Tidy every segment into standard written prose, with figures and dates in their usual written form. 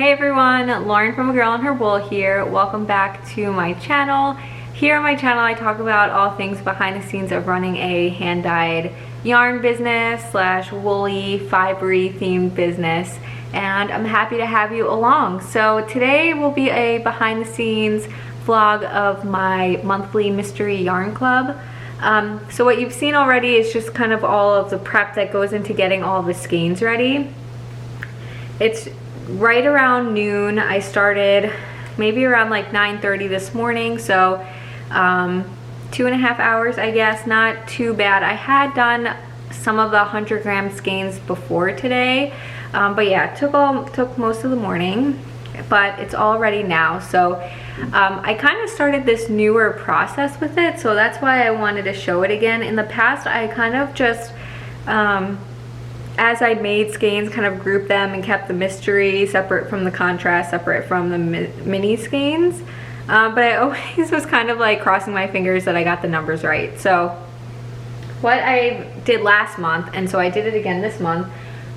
Hey everyone, Lauren from A Girl and Her Wool here. Welcome back to my channel. Here on my channel I talk about all things behind the scenes of running a hand-dyed yarn business / woolly, fibery themed business, and I'm happy to have you along. So today will be a behind the scenes vlog of my monthly mystery yarn club. So what you've seen already is just kind of all of the prep that goes into getting all the skeins ready. It's right around noon. I started maybe around like 9:30 this morning, so 2.5 hours, I guess. Not too bad. I had done some of the 100-gram skeins before today, but yeah, it took most of the morning, but it's all ready now. So I kind of started this newer process with it, so that's why I wanted to show it again. In the past I kind of just as I made skeins, kind of grouped them and kept the mystery separate from the contrast, separate from the mini skeins. But I always was kind of like crossing my fingers that I got the numbers right. So what I did last month, and so I did it again this month,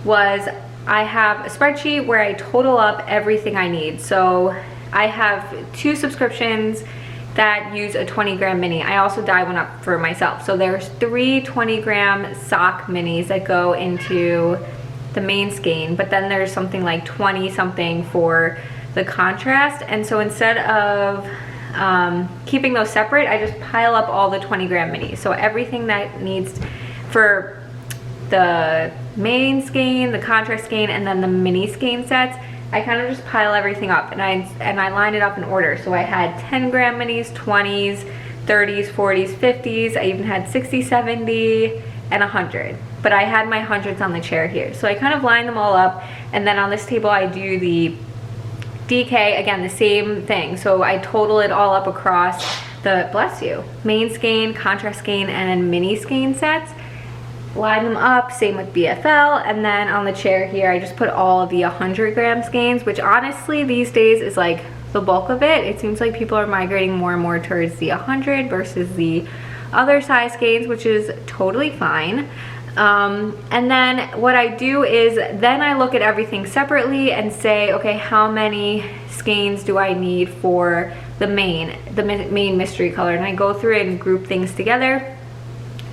was I have a spreadsheet where I total up everything I need. So I have 2 subscriptions that use a 20-gram mini. I also dye one up for myself. So there's 3 20-gram sock minis that go into the main skein, but then there's something like 20 something for the contrast. And so instead of keeping those separate, I just pile up all the 20-gram minis. So everything that needs for the main skein, the contrast skein, and then the mini skein sets, I kind of just pile everything up, and I line it up in order. So I had 10-gram minis, 20s, 30s, 40s, 50s. I even had 60, 70, and 100. But I had my hundreds on the chair here. So I kind of line them all up, and then on this table I do the DK, again, the same thing. So I total it all up across the, bless you, main skein, contrast skein, and then mini skein sets. Line them up, same with BFL, and then on the chair here I just put all of the 100-gram skeins, which honestly these days is like the bulk of it. It seems like people are migrating more and more towards the 100 versus the other size skeins, which is totally fine. And then what I do is then I look at everything separately and say, okay, how many skeins do I need for the main mystery color, and I go through it and group things together.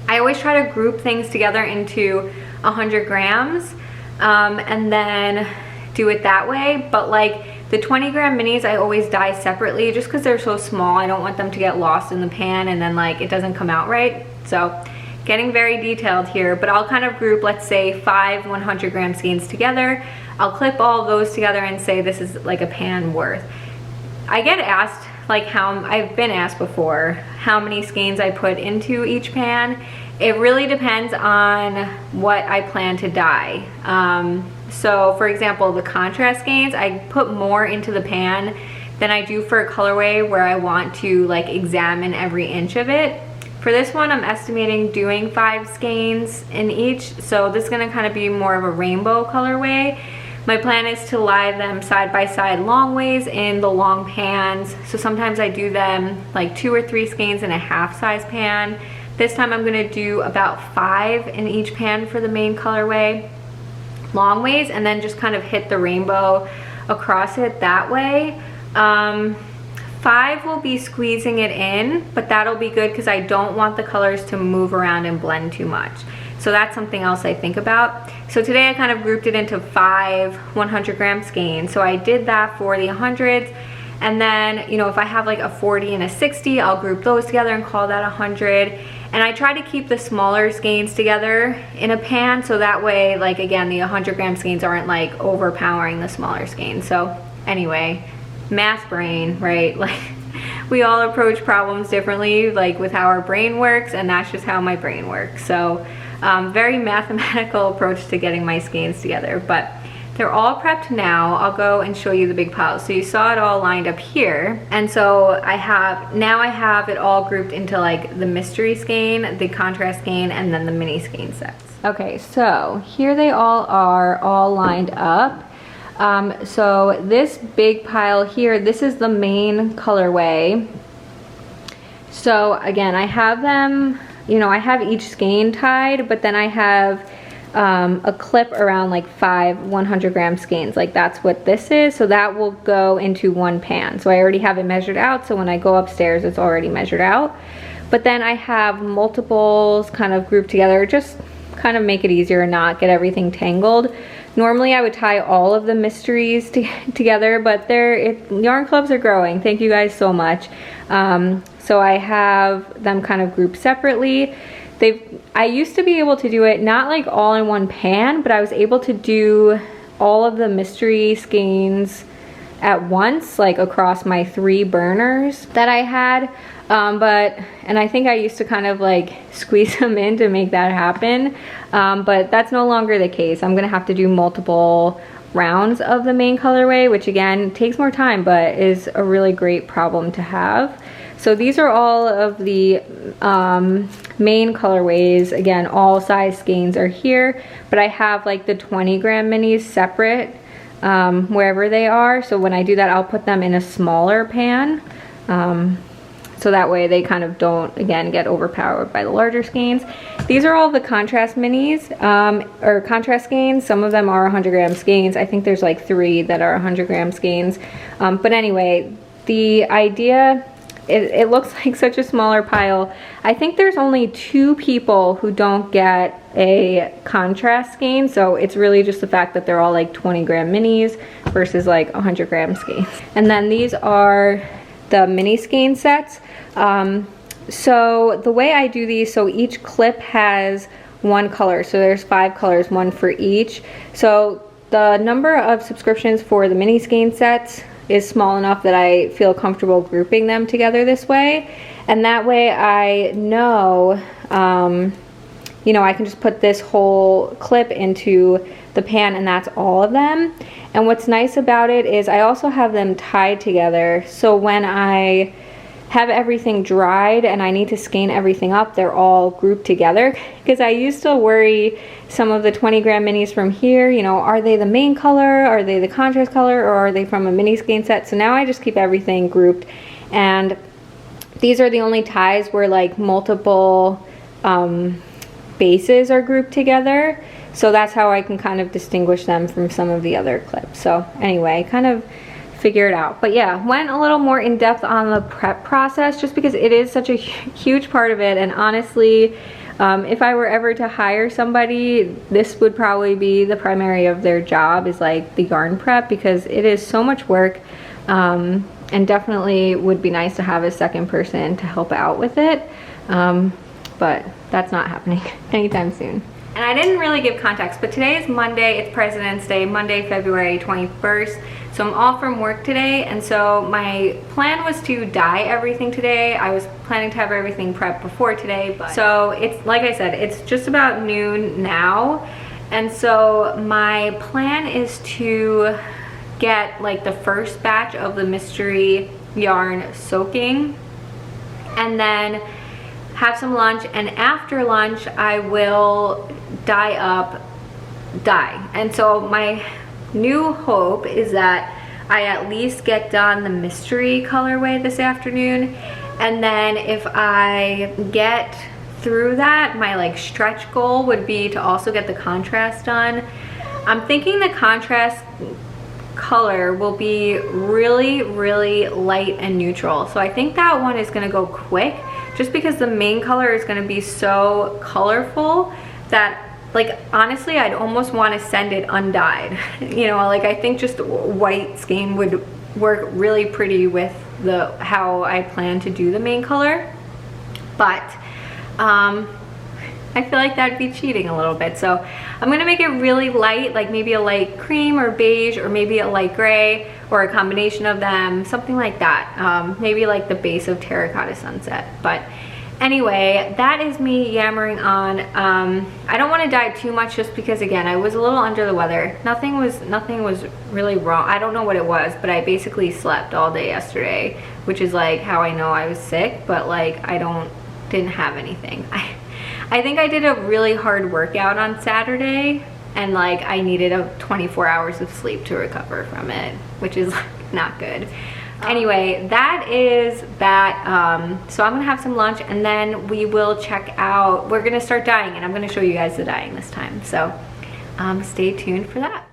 I always try to group things together into 100 grams and then do it that way. But like the 20-gram minis I always dye separately just because they're so small. I don't want them to get lost in the pan and then like it doesn't come out right. So getting very detailed here, but I'll kind of group, let's say 5 100-gram skeins together. I'll clip all of those together and say this is like a pan worth. I get asked, like I've been asked before, how many skeins I put into each pan. It really depends on what I plan to dye. So for example, the contrast skeins, I put more into the pan than I do for a colorway where I want to like examine every inch of it. For this one, I'm estimating doing 5 skeins in each. So this is gonna kind of be more of a rainbow colorway. My plan is to lie them side by side long ways in the long pans. So sometimes I do them like 2 or 3 skeins in a half size pan. This time I'm gonna do about 5 in each pan for the main colorway, long ways, and then just kind of hit the rainbow across it that way. 5 will be squeezing it in, but that'll be good because I don't want the colors to move around and blend too much. So that's something else I think about. So today I kind of grouped it into 5 100-gram skeins. So I did that for the 100s. And then, you know, if I have like a 40 and a 60, I'll group those together and call that 100. And I try to keep the smaller skeins together in a pan, so that way, like again, the 100-gram skeins aren't like overpowering the smaller skeins. So anyway, math brain, right? Like we all approach problems differently, like with how our brain works, and that's just how my brain works. So very mathematical approach to getting my skeins together, but they're all prepped now. I'll go and show you the big piles. So you saw it all lined up here, and so I have it all grouped into like the mystery skein, the contrast skein, and then the mini skein sets. Okay, so here they all are, all lined up. So this big pile here, this is the main colorway. So again, I have them, you know, I have each skein tied, but then I have a clip around like 5 100-gram skeins. Like that's what this is. So that will go into one pan. So I already have it measured out. So when I go upstairs, it's already measured out. But then I have multiples kind of grouped together, just kind of make it easier and not get everything tangled. Normally I would tie all of the mysteries together, but yarn clubs are growing. Thank you guys so much. So I have them kind of grouped separately. I used to be able to do it not like all in one pan, but I was able to do all of the mystery skeins at once, like across my 3 burners that I had. And I think I used to kind of like squeeze them in to make that happen. But that's no longer the case. I'm gonna have to do multiple rounds of the main colorway, which again takes more time, but is a really great problem to have. So these are all of the main colorways. Again, all size skeins are here, but I have like the 20-gram minis separate wherever they are. So when I do that, I'll put them in a smaller pan. So that way they kind of don't, again, get overpowered by the larger skeins. These are all the contrast minis, or contrast skeins. Some of them are 100-gram skeins. I think there's like 3 that are 100-gram skeins. But anyway, the idea, it looks like such a smaller pile. I think there's only 2 people who don't get a contrast skein, so it's really just the fact that they're all like 20-gram minis versus like 100-gram skeins. And then these are the mini skein sets. So the way I do these, so each clip has 1 color, so there's 5 colors, 1 for each. So the number of subscriptions for the mini skein sets is small enough that I feel comfortable grouping them together this way, and that way I know you know, I can just put this whole clip into the pan and that's all of them. And what's nice about it is I also have them tied together, so when I have everything dried and I need to skein everything up, they're all grouped together. Because I used to worry some of the 20-gram minis from here, you know, are they the main color, are they the contrast color, or are they from a mini skein set? So now I just keep everything grouped, and these are the only ties where like multiple bases are grouped together. So that's how I can kind of distinguish them from some of the other clips. So anyway, kind of figure it out. But yeah, went a little more in depth on the prep process just because it is such a huge part of it. And honestly, if I were ever to hire somebody, this would probably be the primary of their job, is like the yarn prep, because it is so much work, and definitely would be nice to have a second person to help out with it. But that's not happening anytime soon. And I didn't really give context, but today is Monday, it's President's Day, Monday, February 21st. So I'm off from work today, and so my plan was to dye everything today. I was planning to have everything prepped before today, but so it's, like I said, it's just about noon now. And so my plan is to get like the first batch of the mystery yarn soaking, and then have some lunch, and after lunch I will dye up dye. And so my new hope is that I at least get done the mystery colorway this afternoon, and then if I get through that, my like stretch goal would be to also get the contrast done. I'm thinking the contrast color will be really, really light and neutral, so I think that one is going to go quick, just because the main color is going to be so colorful that, like, honestly, I'd almost want to send it undyed. You know, like, I think just white skein would work really pretty with how I plan to do the main color. But I feel like that'd be cheating a little bit. So I'm gonna make it really light, like maybe a light cream or beige, or maybe a light gray, or a combination of them, something like that. Maybe like the base of Terracotta Sunset. But anyway, that is me yammering on. I don't want to dye too much, just because, again, I was a little under the weather. Nothing was really wrong. I don't know what it was, but I basically slept all day yesterday, which is like how I know I was sick, but like I didn't have anything. I think I did a really hard workout on Saturday, and like I needed 24 hours of sleep to recover from it, which is like not good. Anyway, that is that. So I'm gonna have some lunch and then we will check out, we're gonna start dyeing and I'm gonna show you guys the dyeing this time. So stay tuned for that.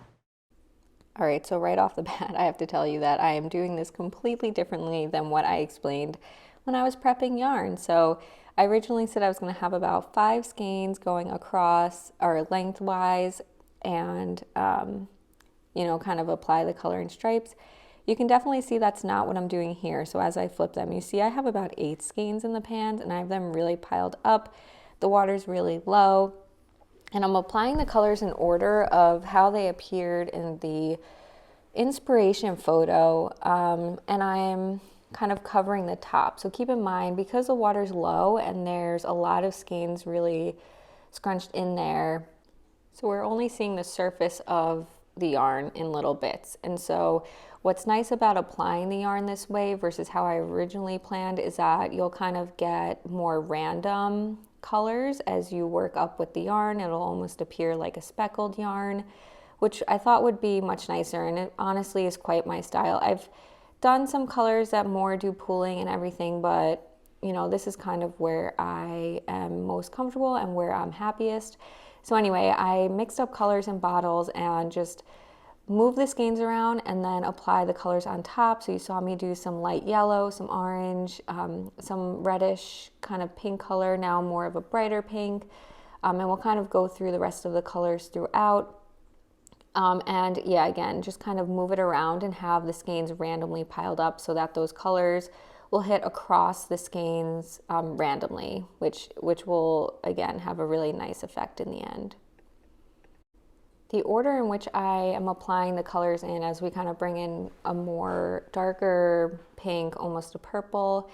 All right, so right off the bat, I have to tell you that I am doing this completely differently than what I explained when I was prepping yarn. So I originally said I was going to have about 5 skeins going across or lengthwise and, you know, kind of apply the color in stripes. You can definitely see that's not what I'm doing here. So as I flip them, you see I have about 8 skeins in the pans and I have them really piled up. The water's really low. And I'm applying the colors in order of how they appeared in the inspiration photo, and I'm kind of covering the top. So keep in mind, because the water's low and there's a lot of skeins really scrunched in there, so we're only seeing the surface of the yarn in little bits. And so what's nice about applying the yarn this way versus how I originally planned is that you'll kind of get more random colors as you work up with the yarn. It'll almost appear like a speckled yarn, which I thought would be much nicer, and it honestly is quite my style. I've done some colors that more do pooling and everything, but you know, this is kind of where I am most comfortable and where I'm happiest. So anyway, I mixed up colors in bottles and just move the skeins around and then apply the colors on top. So you saw me do some light yellow, some orange, some reddish kind of pink color, now more of a brighter pink. And we'll kind of go through the rest of the colors throughout. And yeah, again, just kind of move it around and have the skeins randomly piled up so that those colors will hit across the skeins randomly, which will, again, have a really nice effect in the end. The order in which I am applying the colors in as we kind of bring in a more darker pink, almost a purple,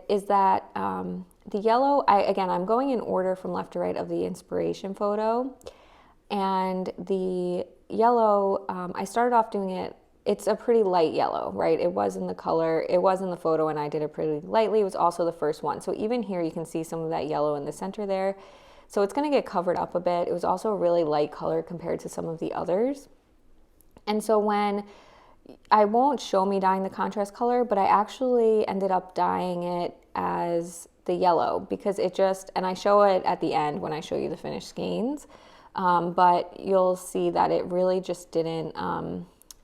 is that the yellow, I'm going in order from left to right of the inspiration photo. And the yellow, I started off doing it, it's a pretty light yellow, right? It was in the color, it was in the photo, and I did it pretty lightly. It was also the first one. So even here you can see some of that yellow in the center there. So it's going to get covered up a bit. It was also a really light color compared to some of the others. And so when I won't show me dyeing the contrast color, but I actually ended up dyeing it as the yellow because it just, and I show it at the end when I show you the finished skeins, but you'll see that it really just didn't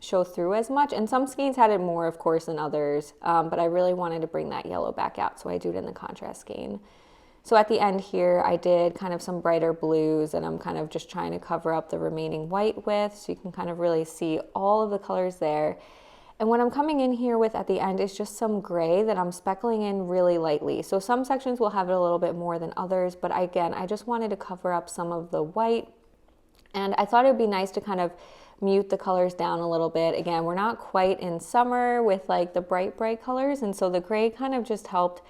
show through as much. And some skeins had it more, of course, than others, but I really wanted to bring that yellow back out, so I do it in the contrast skein. So at the end here, I did kind of some brighter blues, and I'm kind of just trying to cover up the remaining white with, so you can kind of really see all of the colors there. And what I'm coming in here with at the end is just some gray that I'm speckling in really lightly. So some sections will have it a little bit more than others, but again, I just wanted to cover up some of the white. And I thought it would be nice to kind of mute the colors down a little bit. Again, we're not quite in summer with like the bright colors, and so the gray kind of just helped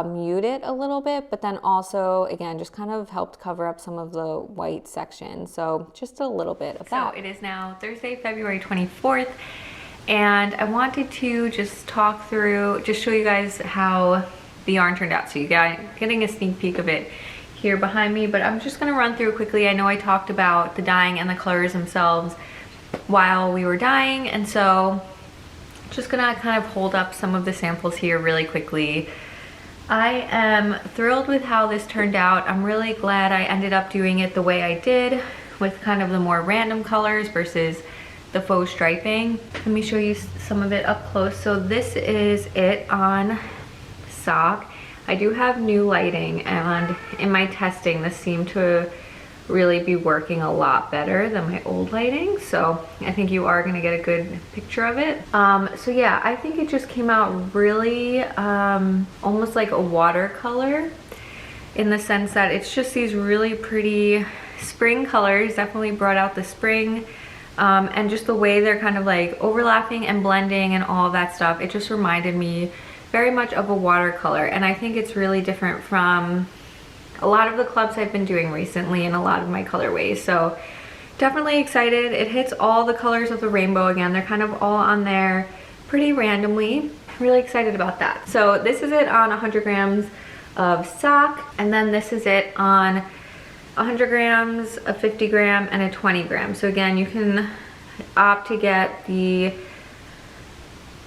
mute it a little bit, but then also, again, just kind of helped cover up some of the white section. So just a little bit of that. So it is now Thursday, February 24th, and I wanted to just talk through, just show you guys how the yarn turned out. So you guys getting a sneak peek of it here behind me, but I'm just gonna run through quickly. I know I talked about the dyeing and the colors themselves while we were dyeing, and so just gonna kind of hold up some of the samples here really quickly. I am thrilled with how this turned out. I'm really glad I ended up doing it the way I did with kind of the more random colors versus the faux striping. Let me show you some of it up close. So this is it on sock. I do have new lighting, and in my testing this seemed to really be working a lot better than my old lighting, so I think you are gonna get a good picture of it. So yeah, I think it just came out really almost like a watercolor, in the sense that it's just these really pretty spring colors, definitely brought out the spring, and just the way they're kind of like overlapping and blending and all of that stuff. It just reminded me very much of a watercolor, and I think it's really different from a lot of the clubs I've been doing recently and a lot of my colorways. So definitely excited. It hits all the colors of the rainbow again. They're kind of all on there pretty randomly. Really excited about that. So this is it on 100 grams of sock, and then this is it on 100 grams, a 50 gram, and a 20 gram. So again, you can opt to get the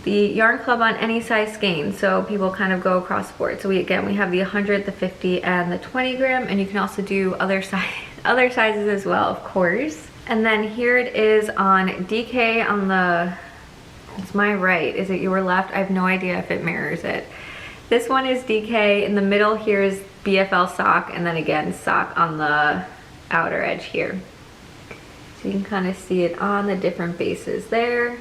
the Yarn Club on any size skein, so people kind of go across the board. So we have the 100, the 50, and the 20 gram, and you can also do other sizes as well, of course. And then here it is on DK on the, it's my right, is it your left? I have no idea if it mirrors it. This one is DK, in the middle here is BFL sock, and then again sock on the outer edge here. So you can kind of see it on the different bases there.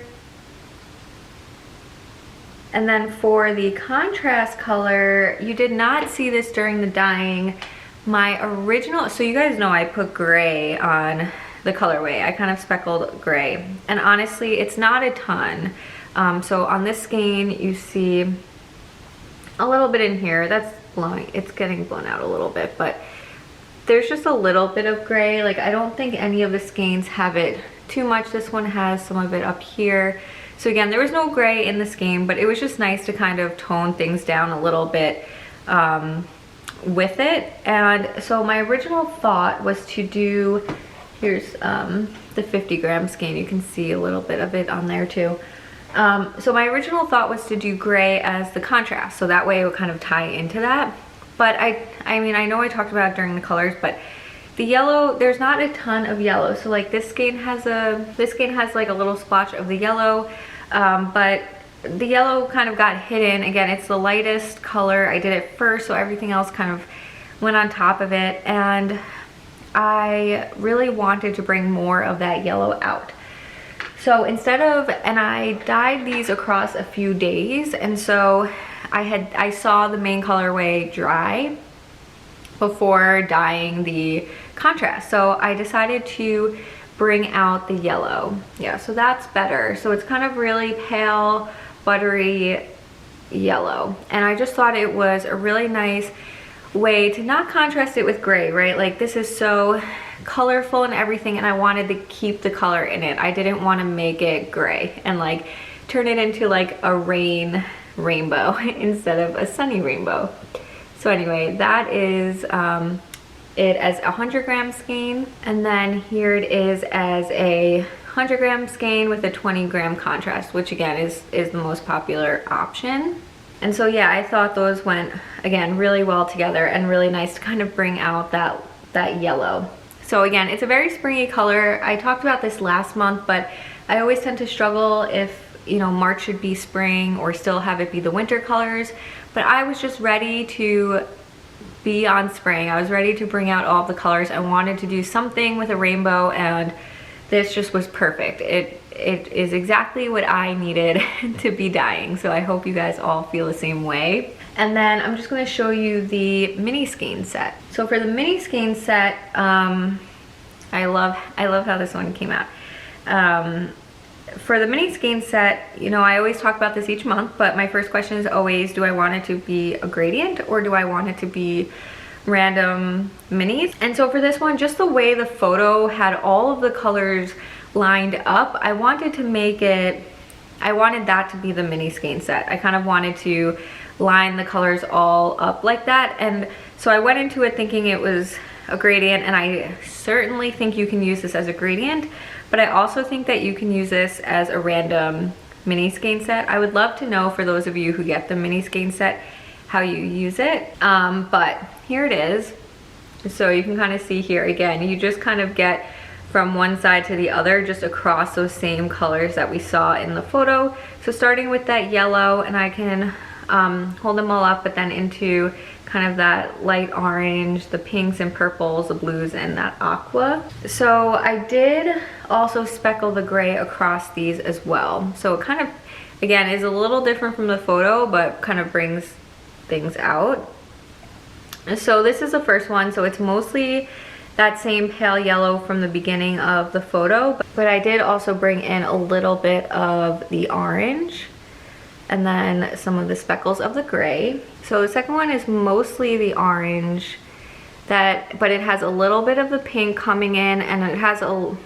And then for the contrast color, you did not see this during the dyeing. My original, so you guys know I put gray on the colorway. I kind of speckled gray. And honestly, it's not a ton. So on this skein, you see a little bit in here. That's blowing, it's getting blown out a little bit, but there's just a little bit of gray. Like, I don't think any of the skeins have it too much. This one has some of it up here. So again, there was no gray in the skein, but it was just nice to kind of tone things down a little bit with it. And so my original thought was to do, here's the 50 gram skein. You can see a little bit of it on there too. So my original thought was to do gray as the contrast, so that way it would kind of tie into that. But I mean, I know I talked about it during the colors, but the yellow, there's not a ton of yellow. So like this skein has like a little splotch of the yellow, but the yellow kind of got hidden. Again, it's the lightest color. I did it first, so everything else kind of went on top of it. And I really wanted to bring more of that yellow out. So instead of, and I dyed these across a few days, and so I saw the main colorway dry before dyeing the contrast. So I decided to bring out the yellow. Yeah, so that's better. So it's kind of really pale, buttery yellow. And I just thought it was a really nice way to not contrast it with gray, right? Like, this is so colorful and everything, and I wanted to keep the color in it. I didn't want to make it gray and like turn it into like a rainbow instead of a sunny rainbow. So anyway, that is it as a 100 gram skein, and then here it is as a 100 gram skein with a 20 gram contrast, which again is the most popular option. And so yeah, I thought those went again really well together and really nice to kind of bring out that yellow. So again, it's a very springy color. I talked about this last month, but I always tend to struggle if, you know, March should be spring or still have it be the winter colors. But I was just ready to be on spring. I was ready to bring out all of the colors. I wanted to do something with a rainbow, and this just was perfect. It is exactly what I needed to be dyeing. So I hope you guys all feel the same way. And then I'm just going to show you the mini skein set. So for the mini skein set, I love how this one came out. For the mini skein set, you know, I always talk about this each month, but my first question is always, do I want it to be a gradient or do I want it to be random minis? And so for this one, just the way the photo had all of the colors lined up, I wanted that to be the mini skein set. I kind of wanted to line the colors all up like that. And so I went into it thinking it was a gradient, and I certainly think you can use this as a gradient, but I also think that you can use this as a random mini skein set. I would love to know, for those of you who get the mini skein set, how you use it. But here it is. So you can kind of see here, again, you just kind of get from one side to the other, just across those same colors that we saw in the photo. So starting with that yellow, and I can hold them all up, but then into kind of that light orange, the pinks and purples, the blues, and that aqua. So I did also speckle the gray across these as well. So it kind of, again, is a little different from the photo, but kind of brings things out. So this is the first one, so it's mostly that same pale yellow from the beginning of the photo, but I did also bring in a little bit of the orange and then some of the speckles of the gray. So the second one is mostly the orange, but it has a little bit of the pink coming in, and it has a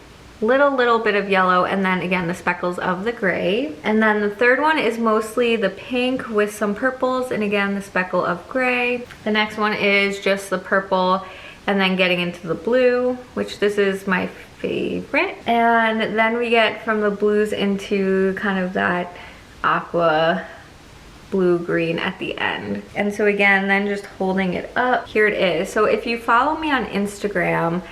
little bit of yellow, and then again the speckles of the gray. And then the third one is mostly the pink with some purples, and again the speckle of gray. The next one is just the purple and then getting into the blue, which this is my favorite. And then we get from the blues into kind of that aqua blue green at the end. And so again, then just holding it up, here it is. So if you follow me on Instagram,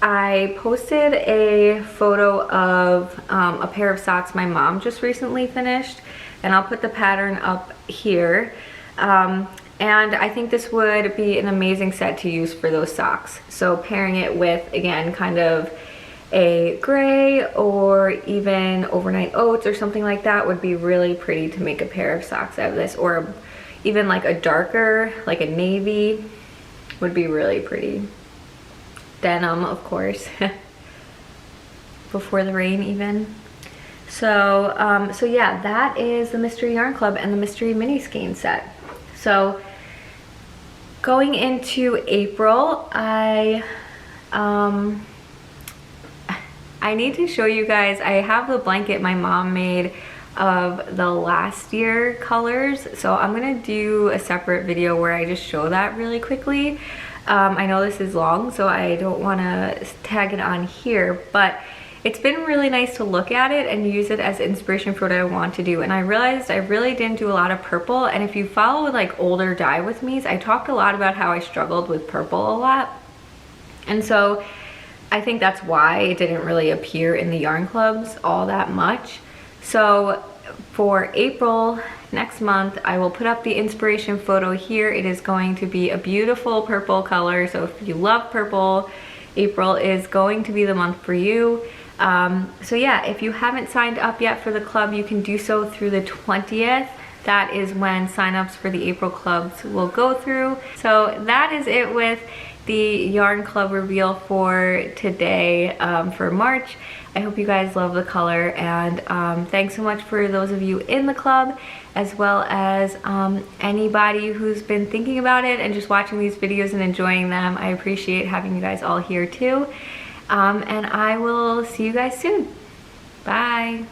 I posted a photo of a pair of socks my mom just recently finished, and I'll put the pattern up here. And I think this would be an amazing set to use for those socks. So pairing it with, again, kind of a gray or even overnight oats or something like that would be really pretty to make a pair of socks out of this, or even like a darker, like a navy would be really pretty. Denim, of course, before the rain even. So, so yeah, that is the Mystery Yarn Club and the Mystery Mini Skein set. So going into April, I need to show you guys, I have the blanket my mom made of the last year colors, so I'm gonna do a separate video where I just show that really quickly. I know this is long, so I don't want to tag it on here, but it's been really nice to look at it and use it as inspiration for what I want to do. And I realized I really didn't do a lot of purple, and if you follow like older dye with me's, I talked a lot about how I struggled with purple a lot, and so I think that's why it didn't really appear in the yarn clubs all that much. So for April next month, I will put up the inspiration photo here. It is going to be a beautiful purple color, so if you love purple, April is going to be the month for you. So yeah, if you haven't signed up yet for the club, you can do so through the 20th. That is when signups for the April clubs will go through. So that is it with the yarn club reveal for today, for March. I hope you guys love the color, and thanks so much for those of you in the club, as well as anybody who's been thinking about it and just watching these videos and enjoying them. I appreciate having you guys all here too. And I will see you guys soon. Bye.